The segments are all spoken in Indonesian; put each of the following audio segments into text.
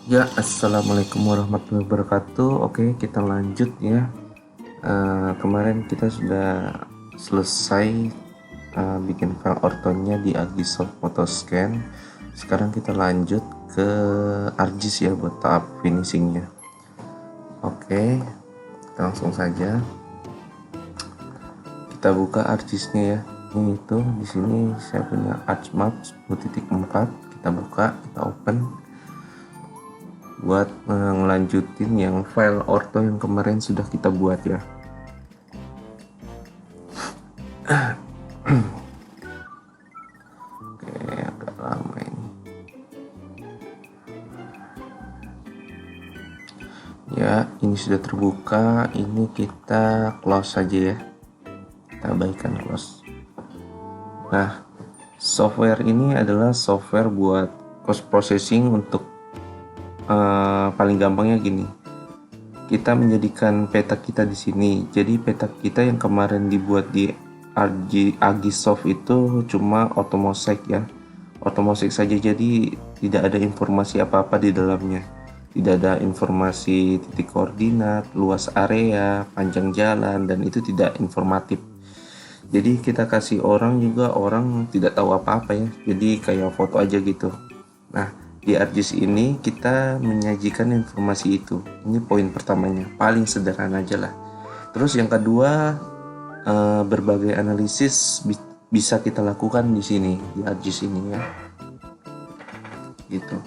Ya, assalamualaikum warahmatullahi wabarakatuh. Oke, kita lanjut ya. Kemarin kita sudah selesai bikin file ortonya di Agisoft Photoscan. Sekarang kita lanjut ke ArcGIS ya buat tahap finishingnya. Oke, kita langsung saja. Kita buka ArcGIS-nya ya. Ini itu di sini saya punya ArcMap 10.4. Kita buka, kita open. Buat ngelanjutin yang file orto yang kemarin sudah kita buat ya. Oke, agak lama ini ya. Ini sudah terbuka, ini kita close saja ya, kita abaikan close. Nah, software ini adalah software buat post processing untuk paling gampangnya gini, kita menjadikan peta kita di sini. Jadi peta kita yang kemarin dibuat di Agisoft itu cuma automosaic ya, automosaic saja. Jadi tidak ada informasi apa-apa di dalamnya, tidak ada informasi titik koordinat, luas area, panjang jalan, dan itu tidak informatif. Jadi kita kasih orang juga, orang tidak tahu apa-apa ya, jadi kayak foto aja gitu. Nah, di ArcGIS ini kita menyajikan informasi itu. Ini poin pertamanya, paling sederhana aja lah. Terus yang kedua, berbagai analisis bisa kita lakukan di sini, di ArcGIS ini ya. Gitu.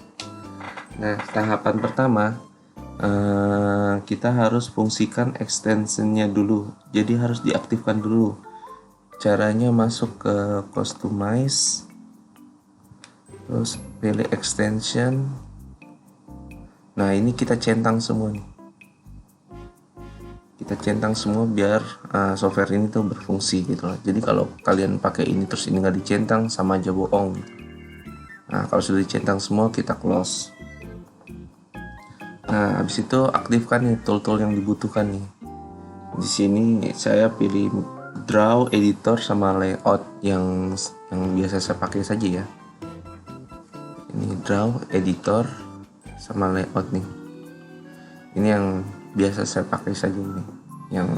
Nah, tahapan pertama, kita harus fungsikan extensionnya dulu. Jadi harus diaktifkan dulu. Caranya masuk ke customize, terus pilih extension. Nah, ini kita centang semua nih, kita centang semua biar software ini tuh berfungsi gitu loh. Jadi kalau kalian pakai ini terus ini nggak dicentang, sama aja bohong gitu. Nah, kalau sudah dicentang semua, kita close. Nah, habis itu aktifkan nih tool-tool yang dibutuhkan nih. Di sini saya pilih draw, editor, sama layout yang biasa saya pakai saja ya. Ini draw, editor, sama layout nih. Ini yang biasa saya pakai saja nih, yang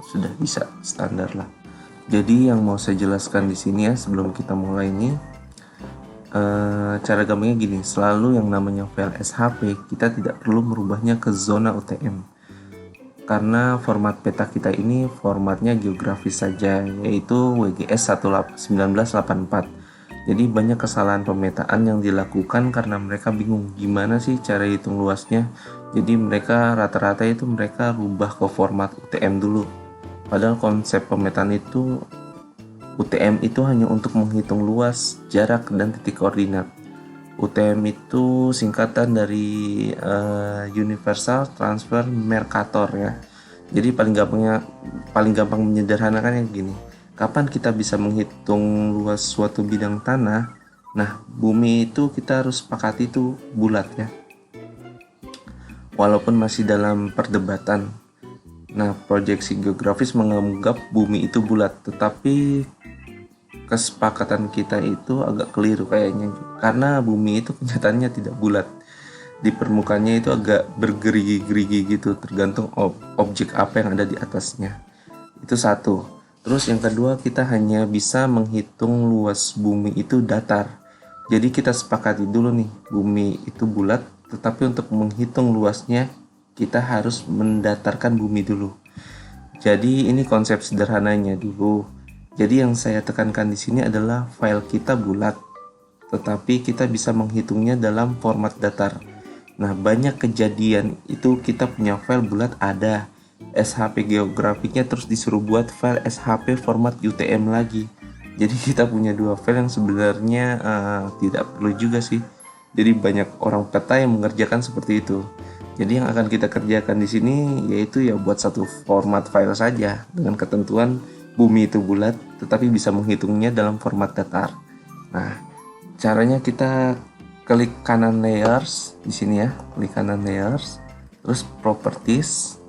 sudah bisa standar lah. Jadi yang mau saya jelaskan di sini ya sebelum kita mulai ini, cara gampangnya gini, selalu yang namanya file SHP kita tidak perlu merubahnya ke zona UTM. Karena format peta kita ini formatnya geografis saja, yaitu WGS 1984. Jadi banyak kesalahan pemetaan yang dilakukan karena mereka bingung gimana sih cara hitung luasnya. Jadi mereka rata-rata itu mereka rubah ke format UTM dulu. Padahal konsep pemetaan itu, UTM itu hanya untuk menghitung luas, jarak, dan titik koordinat. UTM itu singkatan dari Universal Transfer Mercator ya. Jadi paling gampang menyederhanakan yang gini. Kapan kita bisa menghitung luas suatu bidang tanah? Nah, bumi itu kita harus sepakati itu bulat ya. Walaupun masih dalam perdebatan. Nah, proyeksi geografis menganggap bumi itu bulat, tetapi kesepakatan kita itu agak keliru kayaknya, karena bumi itu kenyataannya tidak bulat. Di permukaannya itu agak bergerigi-gerigi gitu, tergantung objek apa yang ada di atasnya. Itu satu. Terus yang kedua, kita hanya bisa menghitung luas bumi itu datar. Jadi kita sepakati dulu nih, bumi itu bulat, tetapi untuk menghitung luasnya kita harus mendatarkan bumi dulu. Jadi ini konsep sederhananya dulu. Jadi yang saya tekankan di sini adalah file kita bulat, tetapi kita bisa menghitungnya dalam format datar. Nah, banyak kejadian itu kita punya file bulat ada, SHP geografiknya terus disuruh buat file SHP format UTM lagi. Jadi kita punya dua file yang sebenarnya tidak perlu juga sih. Jadi banyak orang peta yang mengerjakan seperti itu. Jadi yang akan kita kerjakan di sini yaitu ya buat satu format file saja dengan ketentuan bumi itu bulat, tetapi bisa menghitungnya dalam format datar. Nah, caranya kita klik kanan layers di sini ya, klik kanan layers, terus properties.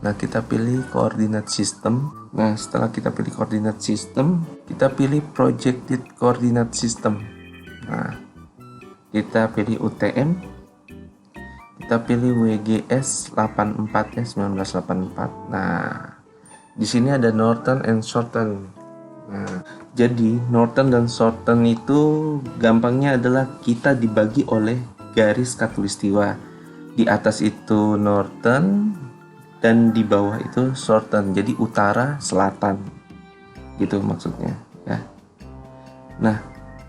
Nah, kita pilih koordinat system. Nah, setelah kita pilih koordinat system, kita pilih projected coordinate system. Nah, kita pilih UTM, kita pilih WGS 84 ya, 1984. Nah, di sini ada Northern and Southern. Nah, jadi Northern dan Southern itu gampangnya adalah kita dibagi oleh garis khatulistiwa. Di atas itu Northern dan di bawah itu Southern. Jadi utara, selatan. Gitu maksudnya, ya. Nah,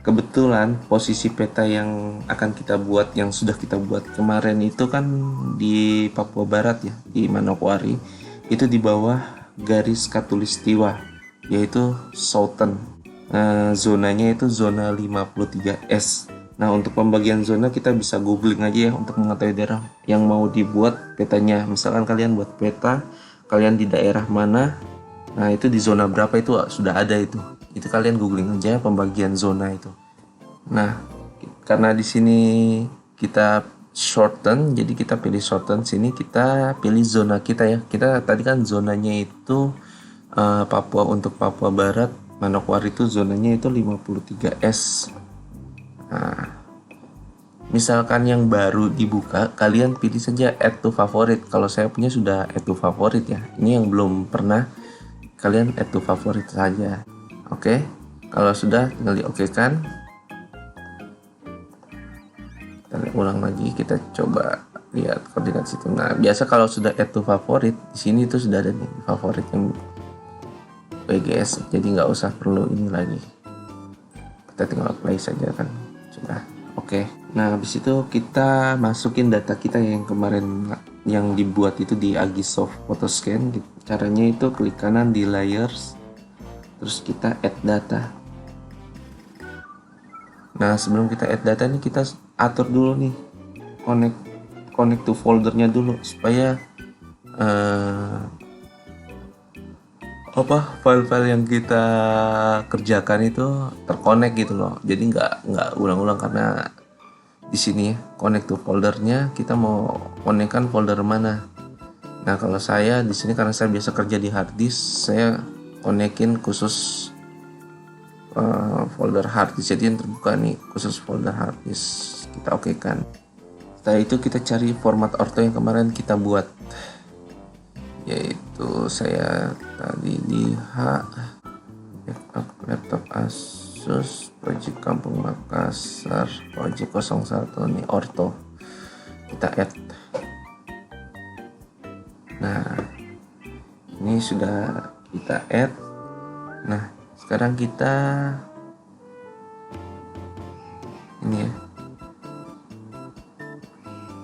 kebetulan posisi peta yang akan kita buat, yang sudah kita buat kemarin itu kan di Papua Barat ya, di Manokwari. Itu di bawah garis khatulistiwa, yaitu Southern. Zonanya itu zona 53S. Nah, untuk pembagian zona kita bisa googling aja ya untuk mengetahui daerah yang mau dibuat petanya. Misalkan kalian buat peta, kalian di daerah mana, nah itu di zona berapa itu sudah ada itu. Itu kalian googling aja pembagian zona itu. Nah, karena di sini kita shorten, jadi kita pilih shorten sini, kita pilih zona kita ya. Kita tadi kan zonanya itu Papua, untuk Papua Barat, Manokwari itu zonanya itu 53S. Nah, misalkan yang baru dibuka, kalian pilih saja add to favorite. Kalau saya punya sudah add to favorite ya. Ini yang belum pernah, kalian add to favorite saja. Oke, kalau sudah tinggal di oke kan. Kita ulang lagi, kita coba lihat koordinat situ. Nah, biasa kalau sudah add to favorite, di sini itu sudah ada nih favorit yang WGS, jadi nggak usah perlu ini lagi. Kita tinggal apply saja kan, sudah. Oke. Nah, habis itu kita masukin data kita yang kemarin yang dibuat itu di Agisoft Photoscan. Caranya itu klik kanan di layers, terus kita add data. Nah, sebelum kita add data ini kita atur dulu nih connect to foldernya dulu supaya file-file yang kita kerjakan itu terkonek gitu loh. Jadi nggak ulang-ulang, karena di sini ya connect to foldernya kita mau konekkan folder mana. Nah, kalau saya di sini karena saya biasa kerja di hard disk, saya konekin khusus folder hard disk. Jadi yang terbuka nih khusus folder hard disk, kita oke kan. Setelah itu kita cari format orto yang kemarin kita buat, yaitu saya tadi di laptop Asus Project Kampung Makassar Project 01 nih orto, kita add. Nah, ini sudah kita add. Nah, sekarang kita ini ya,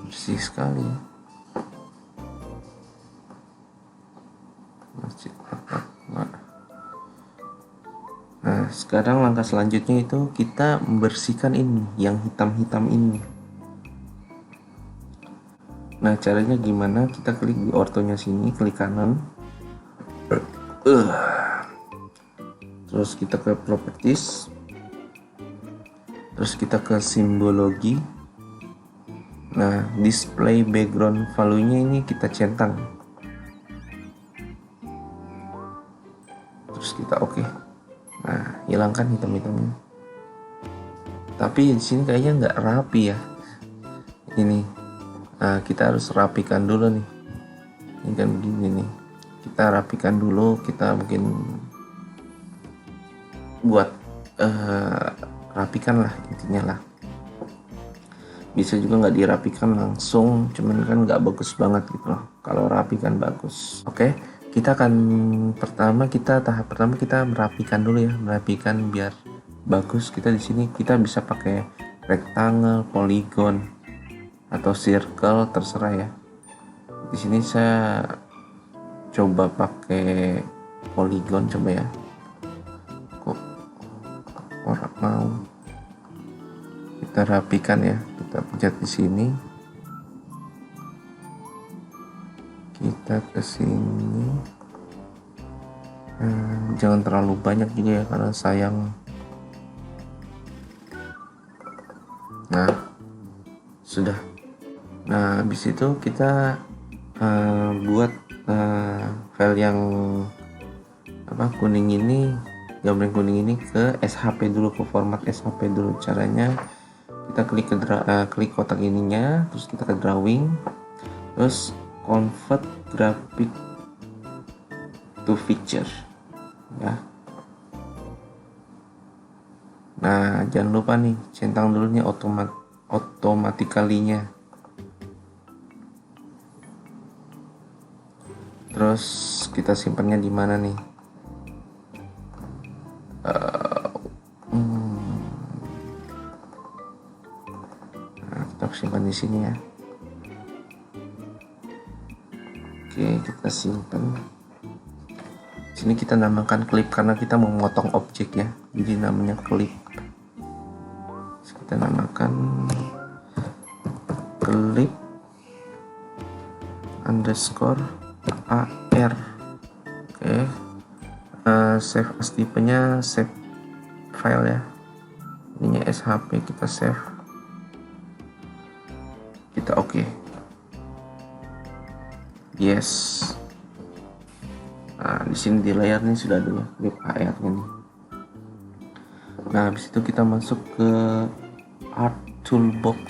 bersih sekali ya. Nah, sekarang langkah selanjutnya itu kita membersihkan ini yang hitam-hitam ini. Nah, caranya gimana? Kita klik di ortonya sini, klik kanan, terus kita ke properties, terus kita ke simbologi. Nah, display background value-nya ini kita centang, terus kita oke. Nah, hilangkan hitam-hitamnya. Tapi di sini kayaknya nggak rapi ya ini. Nah, kita harus rapikan dulu nih. Ini kan begini nih, kita rapikan dulu. Kita mungkin buat rapikan lah intinya lah. Bisa juga nggak dirapikan langsung, cuman kan nggak bagus banget gitu loh. Kalau rapikan bagus. Oke, kita akan tahap pertama kita merapikan dulu ya, merapikan biar bagus. Kita di sini kita bisa pakai rectangle, polygon, atau circle, terserah ya. Di sini saya coba pakai polygon, coba ya. Kok orang mau? Kita rapikan ya. Kita pencet di sini. Kita ke sini. Jangan terlalu banyak juga ya, karena sayang. Nah, sudah. Nah, habis itu kita buat file yang kuning ini, gambar kuning ini ke SHP dulu, ke format SHP dulu. Caranya kita klik kotak ininya, terus kita ke drawing, terus convert graphic to feature ya. Nah, jangan lupa nih centang dulu nih automatically-nya. Terus kita simpannya di mana nih? Nah, kita simpan di sini ya. Oke, kita simpan. Sini kita namakan clip karena kita memotong objek ya. Jadi namanya clip. Terus kita namakan clip underscore AR. Oke. Save as tipenya save file ya. Ininya SHP, kita save. Kita oke. Yes. Nah, di sini di layar nih sudah ada clip AR ini. Nah, habis itu kita masuk ke Art Toolbox.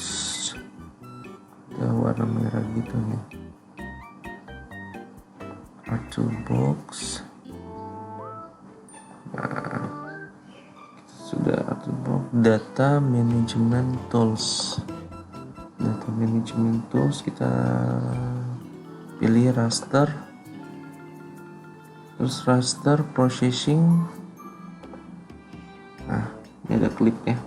Ada warna merah gitu nih. Art Toolbox. Nah, sudah Art Toolbox. Data Management Tools. Data Management Tools kita pilih raster. Terus raster processing. Nah, ini ada klipnya.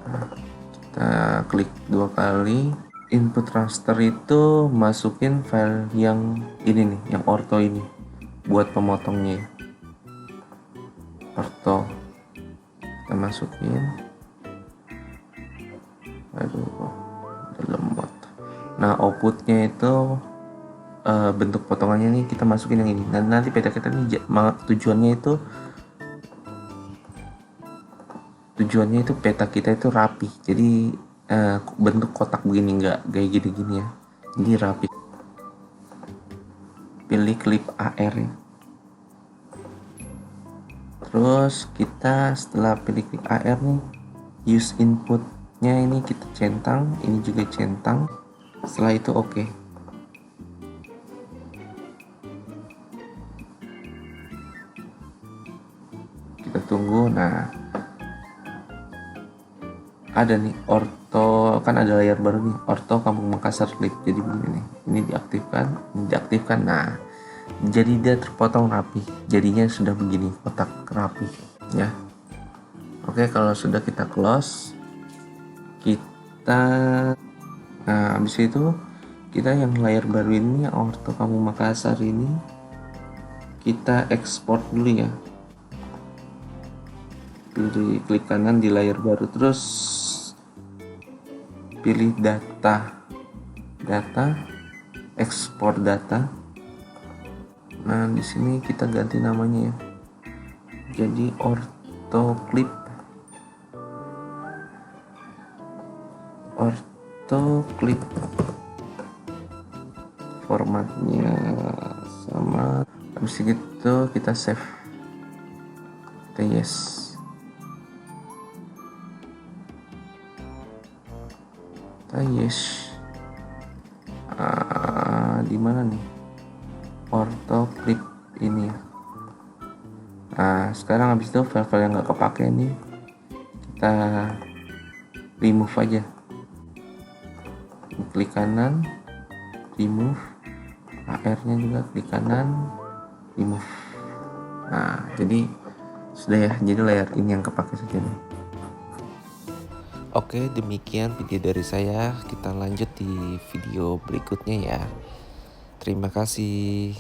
Nah, kita klik 2 kali. Input raster itu masukin file yang ini nih, yang ortho ini buat pemotongnya. Ortho kita masukin. Aduh, udah lemot. Nah, outputnya itu bentuk potongannya nih kita masukin yang ini. Nanti peta kita nih tujuannya itu peta kita itu rapi. Jadi bentuk kotak begini, nggak kayak gini-gini ya. Jadi rapi. Pilih clip AR ya. Terus kita setelah pilih clip AR nih, use inputnya ini kita centang, ini juga centang. Setelah itu oke. Kita tunggu. Nah, ada nih ortho, kan ada layar baru nih, ortho Kampung Makassar clip. Jadi begini nih, ini diaktifkan. Nah, jadi dia terpotong rapi. Jadinya sudah begini, kotak rapi ya. Oke, kalau sudah kita close, nah habis itu kita yang layar baru ini, ortho Kampung Makassar ini kita ekspor dulu ya. Klik kanan di layar baru, terus pilih data, ekspor data. Nah, di sini kita ganti namanya ya, jadi ortho clip. Formatnya sama. Habis itu kita save. Kita yes. Di mana nih ortho clip ini ya. Nah, sekarang habis itu file-file yang nggak kepake nih kita remove aja. Klik kanan, remove. AR-nya juga klik kanan, remove. Nah, jadi sudah ya, jadi layar ini yang kepake saja nih. Oke, demikian video dari saya. Kita lanjut di video berikutnya ya. Terima kasih.